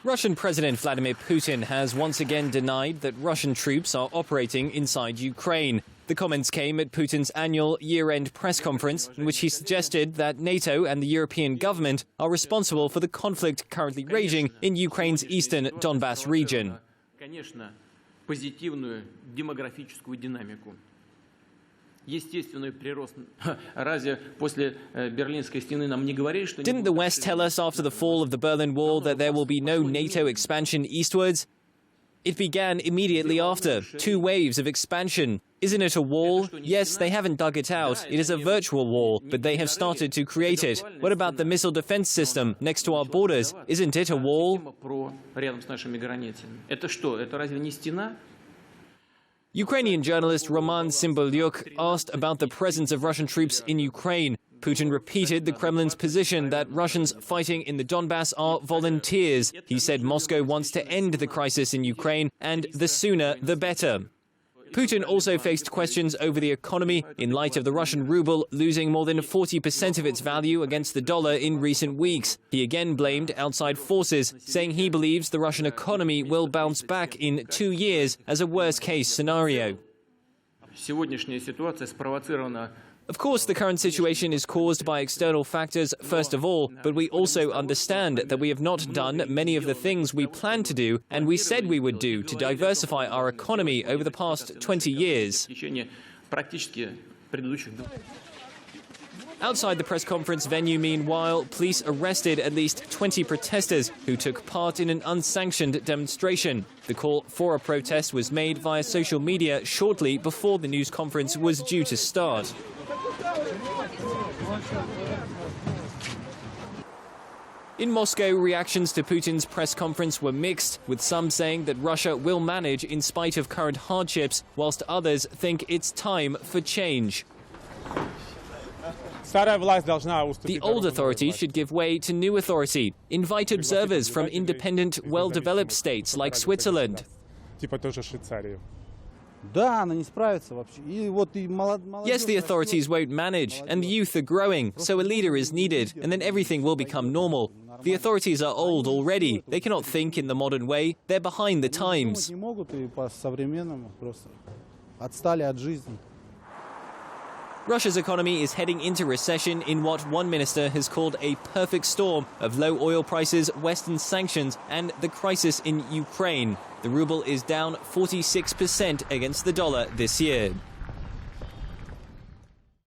Russian President Vladimir Putin has once again denied that Russian troops are operating inside Ukraine. The comments came at Putin's annual year-end press conference, in which he suggested that NATO and the European government are responsible for the conflict currently raging in Ukraine's eastern Donbas region. Didn't the West tell us after the fall of the Berlin Wall that there will be no NATO expansion eastwards? It began immediately after, 2 waves of expansion. Isn't it a wall? Yes, they haven't dug it out. It is a virtual wall, but they have started to create it. What about the missile defense system next to our borders? Isn't it a wall? Ukrainian journalist Roman Symbolyuk asked about the presence of Russian troops in Ukraine. Putin repeated the Kremlin's position that Russians fighting in the Donbas are volunteers. He said Moscow wants to end the crisis in Ukraine, and the sooner the better. Putin also faced questions over the economy in light of the Russian ruble losing more than 40% of its value against the dollar in recent weeks. He again blamed outside forces, saying he believes the Russian economy will bounce back in 2 years as a worst-case scenario. Of course, the current situation is caused by external factors, first of all, but we also understand that we have not done many of the things we planned to do and we said we would do to diversify our economy over the past 20 years. Outside the press conference venue, meanwhile, police arrested at least 20 protesters who took part in an unsanctioned demonstration. The call for a protest was made via social media shortly before the news conference was due to start. In Moscow, reactions to Putin's press conference were mixed, with some saying that Russia will manage in spite of current hardships, whilst others think it's time for change. The old authority should give way to new authority. Invite observers from independent, well-developed states like Switzerland. Yes, the authorities won't manage, and the youth are growing, so a leader is needed, and then everything will become normal. The authorities are old already. They cannot think in the modern way. They're behind the times. Russia's economy is heading into recession in what one minister has called a perfect storm of low oil prices, Western sanctions, and the crisis in Ukraine. The ruble is down 46% against the dollar this year.